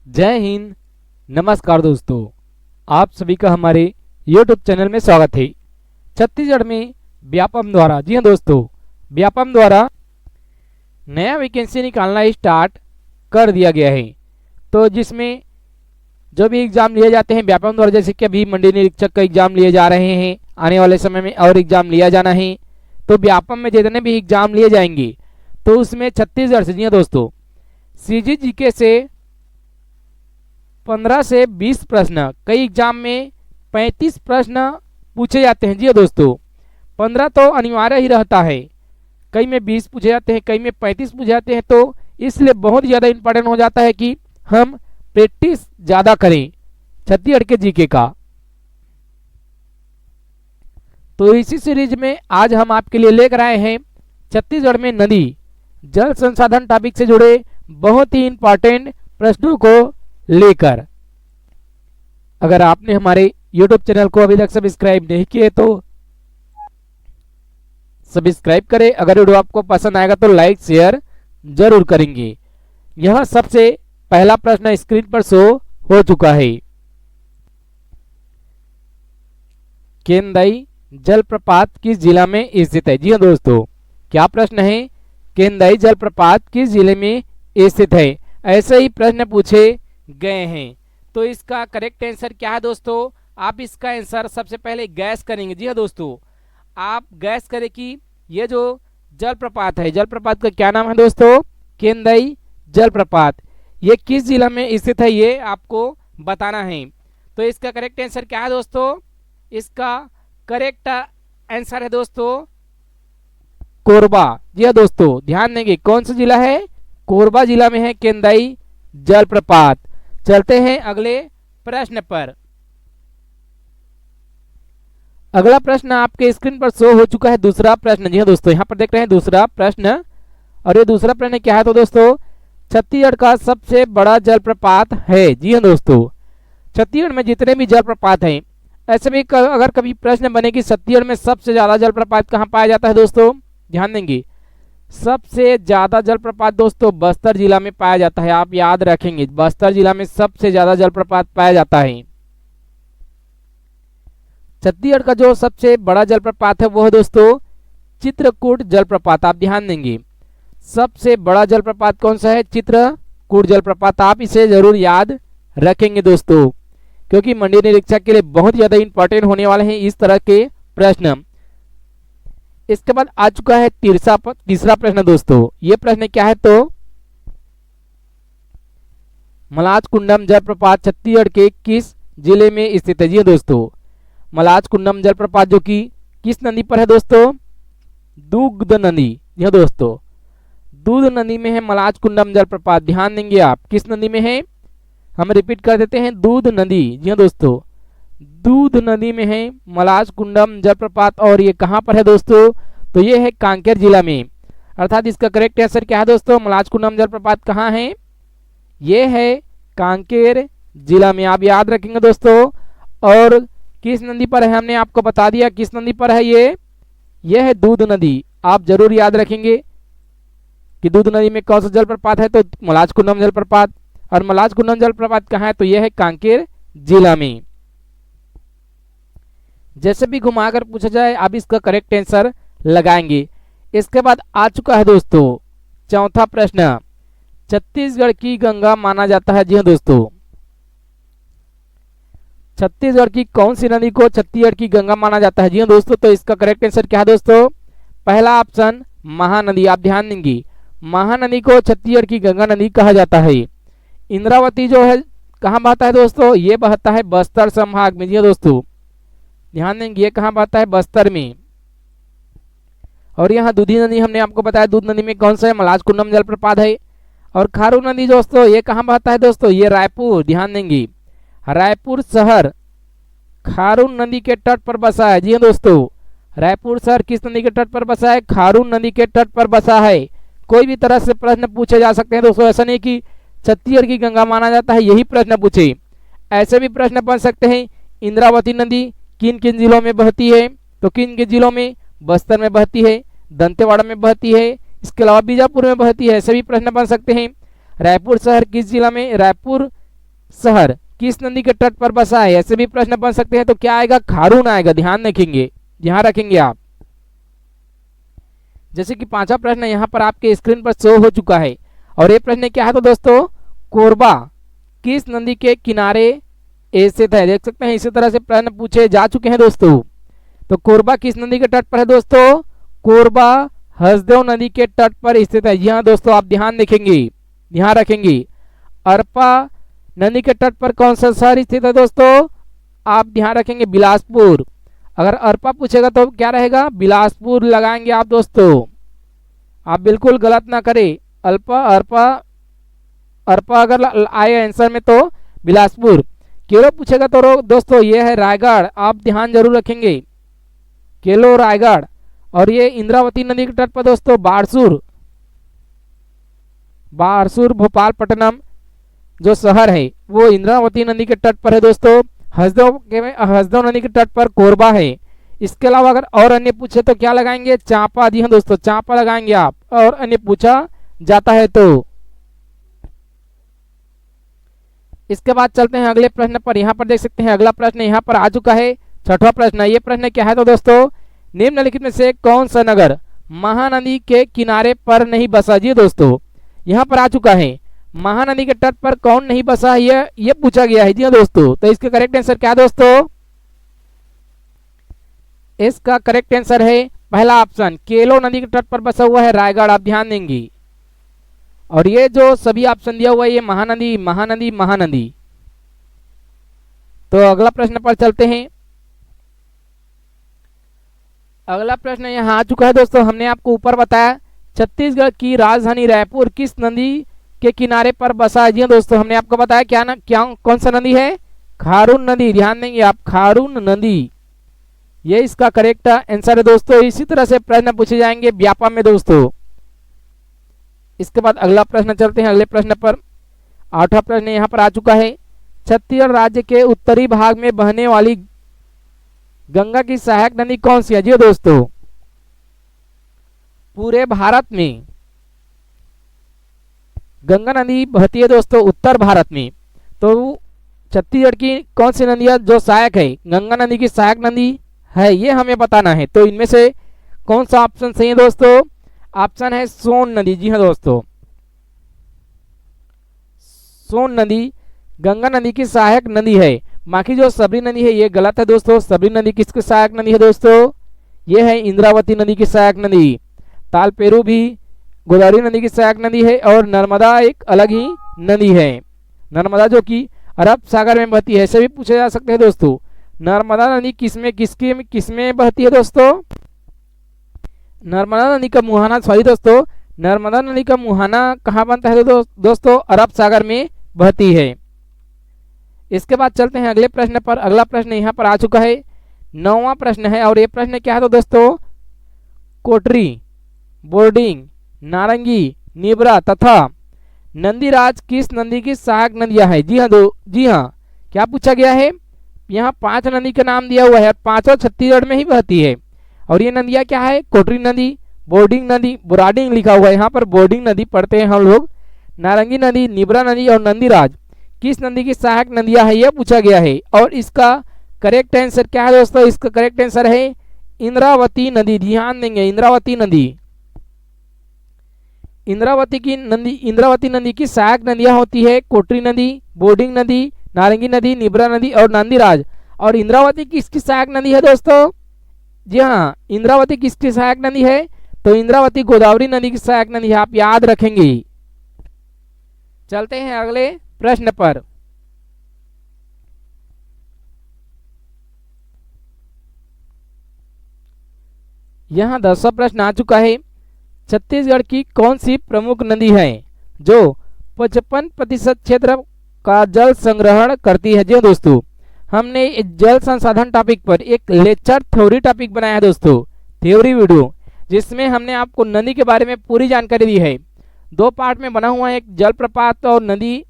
जय हिंद। नमस्कार दोस्तों, आप सभी का हमारे YouTube चैनल में स्वागत है। छत्तीसगढ़ में व्यापम द्वारा, जी हाँ दोस्तों, व्यापम द्वारा नया वैकेंसी निकालना स्टार्ट कर दिया गया है। तो जिसमें जो भी एग्ज़ाम लिए जाते हैं व्यापम द्वारा, जैसे कि अभी मंडी निरीक्षक का एग्ज़ाम लिए जा रहे हैं, आने वाले समय में और एग्ज़ाम लिया जाना है। तो व्यापम में जितने भी एग्ज़ाम लिए जाएंगे तो उसमें छत्तीसगढ़ से, जी हाँ दोस्तों, CGGK से 15 से 20 प्रश्न, कई एग्जाम में 35 प्रश्न पूछे जाते हैं। जी हाँ दोस्तों, 15 तो अनिवार्य ही रहता है, कई में 20 पूछे जाते हैं, कई में 35 पूछे जाते हैं। तो इसलिए बहुत ज़्यादा इंपॉर्टेंट हो जाता है कि हम प्रैक्टिस ज़्यादा करें छत्तीसगढ़ के जीके का। तो इसी सीरीज में आज हम आपके लिए लेकर आए हैं छत्तीसगढ़ में नदी जल संसाधन टॉपिक से जुड़े बहुत ही इंपॉर्टेंट प्रश्नों को लेकर। अगर आपने हमारे YouTube चैनल को अभी तक सब्सक्राइब नहीं किए तो सब्सक्राइब करें। अगर वीडियो आपको पसंद आएगा तो लाइक शेयर जरूर करेंगे। यह सबसे पहला प्रश्न स्क्रीन पर शो हो चुका है। केंदई जलप्रपात किस जिला में स्थित है? जी हाँ दोस्तों, क्या प्रश्न है? केंदई जलप्रपात किस जिले में स्थित है? ऐसे ही प्रश्न पूछे गए हैं। तो इसका करेक्ट आंसर क्या है दोस्तों? आप इसका आंसर सबसे पहले गैस करेंगे। जी हाँ दोस्तों, आप गैस करें कि ये जो जलप्रपात है, जलप्रपात का क्या नाम है दोस्तों? केंदई जलप्रपात। ये किस जिला में स्थित है ये आपको बताना है। तो इसका करेक्ट आंसर क्या है दोस्तों? इसका करेक्ट आंसर है दोस्तों कोरबा। जी हाँ दोस्तों, ध्यान देंगे कौन सा जिला है? कोरबा जिला में है केंदई जलप्रपात। चलते हैं अगले प्रश्न पर। अगला प्रश्न आपके स्क्रीन पर शो हो चुका है, दूसरा प्रश्न। जी हाँ दोस्तों, यहाँ पर देख रहे हैं दूसरा प्रश्न। और ये दूसरा प्रश्न क्या है तो दोस्तों, छत्तीसगढ़ का सबसे बड़ा जलप्रपात है। जी हाँ दोस्तों, छत्तीसगढ़ में जितने भी जलप्रपात हैं, ऐसे भी अगर कभी प्रश्न बने कि छत्तीसगढ़ में सबसे ज्यादा जलप्रपात कहाँ पाया जाता है दोस्तों, ध्यान देंगे सबसे ज्यादा जलप्रपात दोस्तों बस्तर जिला में पाया जाता है। आप याद रखेंगे, बस्तर जिला में सबसे ज्यादा जलप्रपात पाया जाता है। छत्तीसगढ़ का जो सबसे बड़ा जलप्रपात है वो है दोस्तों चित्रकूट जलप्रपात। आप ध्यान देंगे सबसे बड़ा जलप्रपात कौन सा है? चित्रकूट जलप्रपात। आप इसे जरूर याद रखेंगे दोस्तों, क्योंकि मंडी निरीक्षक के लिए बहुत ज्यादा इंपॉर्टेंट होने वाले हैं इस तरह के प्रश्न। इसके बाद आ चुका है तीसरा प्रश्न दोस्तों। ये प्रश्न क्या है तो मलाजकुंडम जलप्रपात छत्तीसगढ़ के किस जिले में स्थित है? जी दोस्तों, मलाजकुंडम जलप्रपात जो कि किस नदी पर है दोस्तों? दूध नदी। यह दोस्तों दूध नदी में है मलाजकुंडम जलप्रपात। ध्यान देंगे आप किस नदी में है, हम रिपीट कर देते हैं, दूध नदी। जी हाँ दोस्तों, दूध नदी में है मलाजकुंडम जलप्रपात। और ये कहाँ पर है दोस्तों? तो ये है कांकेर जिला में। अर्थात इसका करेक्ट आंसर क्या है दोस्तों? मलाजकुंडम जलप्रपात कहाँ है? ये है कांकेर जिला में। आप याद रखेंगे दोस्तों। और किस नदी पर है हमने आपको बता दिया, किस नदी पर है ये है दूध नदी। आप जरूर याद रखेंगे कि दूध नदी में कौन सा जलप्रपात है तो मलाजकुंडम जलप्रपात। और मलाजकुंडम जलप्रपात कहाँ है? तो यह है कांकेर जिला में। जैसे भी घुमाकर पूछा जाए आप इसका करेक्ट आंसर लगाएंगे। इसके बाद आ चुका है दोस्तों चौथा प्रश्न। छत्तीसगढ़ की गंगा माना जाता है। जी हाँ दोस्तों, छत्तीसगढ़ की कौन सी नदी को छत्तीसगढ़ की गंगा माना जाता है? जी हाँ दोस्तों, तो इसका करेक्ट आंसर क्या है दोस्तों? पहला ऑप्शन महानदी। आप ध्यान देंगे महानदी को छत्तीसगढ़ की गंगा नदी कहा जाता है। इंद्रावती जो है कहाँ बहता है दोस्तों? ये बहता है बस्तर संभाग में। जी हाँ दोस्तों, ध्यान देंगे ये कहाँ बहता है? बस्तर में। और यहाँ दूधी नदी हमने आपको बताया, दूध नदी में कौन सा है? मलाजकुंडम जलप्रपात है। और खारून नदी दोस्तों ये कहाँ बहता है दोस्तों? ये रायपुर। ध्यान देंगे रायपुर शहर खारून नदी के तट पर बसा है। जी हाँ दोस्तों, रायपुर शहर किस नदी के तट पर बसा है? खारून नदी के तट पर बसा है। कोई भी तरह से प्रश्न पूछे जा सकते हैं दोस्तों, ऐसा नहीं कि छत्तीसगढ़ की गंगा माना जाता है यही प्रश्न पूछे। ऐसे भी प्रश्न बन सकते हैं इंद्रावती नदी किन किन जिलों में बहती है? तो किन किन जिलों में? बस्तर में बहती है, दंतेवाड़ा में बहती है, इसके अलावा बीजापुर में बहती है। ऐसे भी प्रश्न बन सकते हैं। रायपुर शहर किस जिला में? रायपुर शहर किस नदी के तट पर बसा है? ऐसे भी प्रश्न बन सकते हैं। तो क्या आएगा? खारून आएगा। ध्यान रखेंगे, ध्यान रखेंगे आप। जैसे कि पांचवा प्रश्न यहाँ पर आपके स्क्रीन पर शो हो चुका है और ये प्रश्न क्या है? तो दोस्तों कोरबा किस नदी के किनारे स्थित है? देख सकते हैं इसी तरह से प्रश्न पूछे जा चुके हैं दोस्तों। तो कोरबा किस नदी के तट पर है दोस्तों? कोरबा हसदेव नदी के तट पर स्थित है। जी हाँ दोस्तों, आप ध्यान देखेंगे, ध्यान रखेंगे। अरपा नदी के तट पर कौन सा शहर स्थित है दोस्तों? आप ध्यान रखेंगे बिलासपुर। अगर अरपा पूछेगा तो क्या रहेगा? बिलासपुर लगाएंगे आप दोस्तों। आप बिल्कुल गलत ना करें। अल्पा अरपा अरपा अगर आए आंसर में तो बिलासपुर। केलो पूछेगा तो दोस्तों ये है रायगढ़। आप ध्यान जरूर रखेंगे, केलो रायगढ़। और ये इंद्रावती नदी के तट पर दोस्तों बारसूर, बारसूर भोपालपट्टनम जो शहर है वो इंद्रावती नदी के तट पर है दोस्तों। हसदेव नदी के तट पर कोरबा है। इसके अलावा अगर और अन्य पूछे तो क्या लगाएंगे? चांपा। जी हाँ दोस्तों, चांपा लगाएंगे आप और अन्य पूछा जाता है तो। इसके बाद चलते हैं अगले प्रश्न पर। यहाँ पर देख सकते हैं अगला प्रश्न यहाँ पर आ चुका है, छठवां प्रश्न। ये प्रश्न क्या है? तो दोस्तों निम्नलिखित में से कौन सा नगर महानदी के किनारे पर नहीं बसा? जी दोस्तों यहाँ पर आ चुका है, महानदी के तट पर कौन नहीं बसा है, ये पूछा गया है। जी हाँ दोस्तों, तो इसका करेक्ट आंसर क्या दोस्तों? इसका करेक्ट आंसर है पहला ऑप्शन, केलो नदी के तट पर बसा हुआ है रायगढ़। आप ध्यान देंगे। और ये जो सभी ऑप्शन दिया हुआ है ये महानदी महानदी महानदी। तो अगला प्रश्न पर चलते हैं। अगला प्रश्न यहाँ आ चुका है दोस्तों। हमने आपको ऊपर बताया छत्तीसगढ़ की राजधानी रायपुर किस नदी के किनारे पर बसा है? जी दोस्तों, हमने आपको बताया क्या कौन सा नदी है? खारून नदी। ध्यान देंगे आप, खारून नदी, ये इसका करेक्ट आंसर है दोस्तों। इसी तरह से प्रश्न पूछे जाएंगे व्यापम में दोस्तों। इसके बाद अगला प्रश्न चलते हैं अगले प्रश्न पर। आठवां प्रश्न यहाँ पर आ चुका है, छत्तीसगढ़ राज्य के उत्तरी भाग में बहने वाली गंगा की सहायक नदी कौन सी है? जी दोस्तों, पूरे भारत में गंगा नदी बहती है दोस्तों उत्तर भारत में। तो छत्तीसगढ़ की कौन सी नदी है जो सहायक है, गंगा नदी की सहायक नदी है, ये हमें बताना है। तो इनमें से कौन सा ऑप्शन सही है दोस्तों? ऑप्शन है सोन नदी। जी हाँ दोस्तों, सोन नदी गंगा नदी की सहायक नदी है। बाकी जो सबरी नदी है ये गलत है दोस्तों। सबरी नदी किसकी सहायक नदी है दोस्तों? ये है इंद्रावती नदी की सहायक नदी। तालपेरू भी गोदावरी नदी की सहायक नदी है और नर्मदा एक अलग ही नदी है, नर्मदा जो कि अरब सागर में बहती है। ऐसे भी पूछे जा सकते हैं दोस्तों, नर्मदा नदी किसमें बहती है दोस्तों? नर्मदा नदी का मुहाना, सॉरी दोस्तों, नर्मदा नदी का मुहाना कहाँ बनता है दोस्तों? अरब सागर में बहती है। इसके बाद चलते हैं अगले प्रश्न पर। अगला प्रश्न यहाँ पर आ चुका है, 9वां प्रश्न है और ये प्रश्न क्या है? तो दोस्तों कोटरी, बोर्डिंग, नारंगी, निब्रा तथा नंदीराज किस नदी की सहायक नदियां हैं? जी हाँ, क्या पूछा गया है? यहाँ 5 नदी का नाम दिया हुआ है और पांचों छत्तीसगढ़ में ही बहती है। और ये नदियाँ क्या है? कोटरी नदी, बोर्डिंग नदी, बोराडिंग लिखा हुआ है यहाँ पर, बोर्डिंग नदी पढ़ते हैं हम लोग, नारंगी नदी, निब्रा नदी और नंदीराज किस नदी की सहायक नदियां है, यह पूछा गया है। और इसका करेक्ट आंसर क्या है दोस्तों? इसका करेक्ट आंसर है इंद्रावती नदी। ध्यान देंगे, इंद्रावती नदी। इंद्रावती नदी की सहायक नदियां होती है कोटरी नदी, बोर्डिंग नदी, नारंगी नदी, निब्रा नदी और नंदीराज। और इंद्रावती किसकी सहायक नदी है दोस्तों? जी हाँ, इंद्रावती किसकी सहायक नदी है? तो इंद्रावती गोदावरी नदी की सहायक नदी है। आप याद रखेंगे। चलते हैं अगले प्रश्न पर। यहाँ 10वां प्रश्न आ चुका है, छत्तीसगढ़ की कौन सी प्रमुख नदी है जो 55% क्षेत्र का जल संग्रहण करती है? जी दोस्तों, हमने जल संसाधन टॉपिक पर एक लेक्चर थ्योरी टॉपिक बनाया है दोस्तों, थ्योरी वीडियो, जिसमें हमने आपको नदी के बारे में पूरी जानकारी दी है। 2 पार्ट में बना हुआ है, एक जलप्रपात और नदी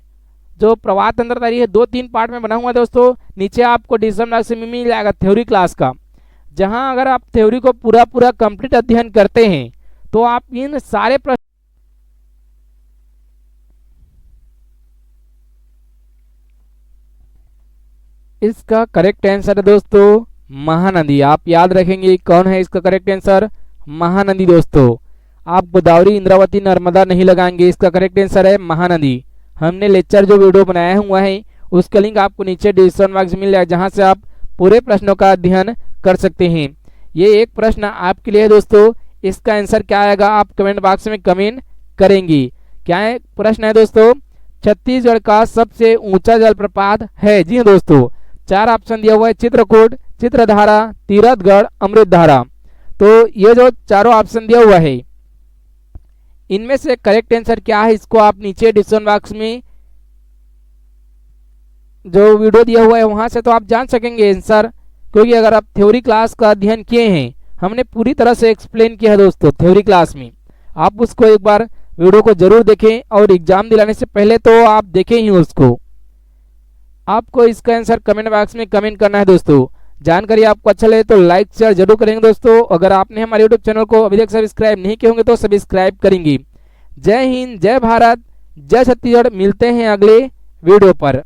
जो प्रवाह तंत्र है, 2-3 पार्ट में बना हुआ है दोस्तों। नीचे आपको डिस्क्रिप्शन में मिल जाएगा थ्योरी क्लास का, जहां अगर आप थ्योरी को पूरा कंप्लीट अध्ययन करते हैं तो आप इन सारे प्रश्न इसका करेक्ट आंसर है दोस्तों महानदी। आप याद रखेंगे कौन है इसका करेक्ट आंसर, महानदी दोस्तों। आप गोदावरी, इंद्रावती, नर्मदा नहीं लगाएंगे, इसका करेक्ट आंसर है महानदी। हमने लेक्चर जो वीडियो बनाया हुआ है उसका लिंक आपको नीचे डिस्क्रिप्शन बॉक्स में मिल जाएगा, जहां से आप पूरे प्रश्नों का अध्ययन कर सकते हैं। ये एक प्रश्न आपके लिए दोस्तों, इसका आंसर क्या आएगा आप कमेंट बॉक्स में कमेंट करेंगी। क्या है प्रश्न है दोस्तों, छत्तीसगढ़ का सबसे ऊंचा जलप्रपात है। जी हाँ दोस्तों, 4 ऑप्शन दिया हुआ है, चित्रकूट, चित्रधारा, तीरथगढ़, अमृतधारा। तो ये जो चारों ऑप्शन दिया हुआ है इनमें से करेक्ट आंसर क्या है, इसको आप नीचे डिस्क्रिप्शन बॉक्स में जो वीडियो दिया हुआ है वहां से तो आप जान सकेंगे आंसर, क्योंकि अगर आप थ्योरी क्लास का अध्ययन किए हैं, हमने पूरी तरह से एक्सप्लेन किया है दोस्तों थ्योरी क्लास में। आप उसको एक बार वीडियो को जरूर देखें और एग्जाम दिलाने से पहले तो आप देखें ही उसको। आपको इसका आंसर कमेंट बॉक्स में कमेंट करना है दोस्तों। जानकारी आपको अच्छा लगे तो लाइक शेयर जरूर करेंगे दोस्तों। अगर आपने हमारे यूट्यूब चैनल को अभी तक सब्सक्राइब नहीं किए होंगे तो सब्सक्राइब करेंगे। जय हिंद, जय भारत, जय छत्तीसगढ़। मिलते हैं अगले वीडियो पर।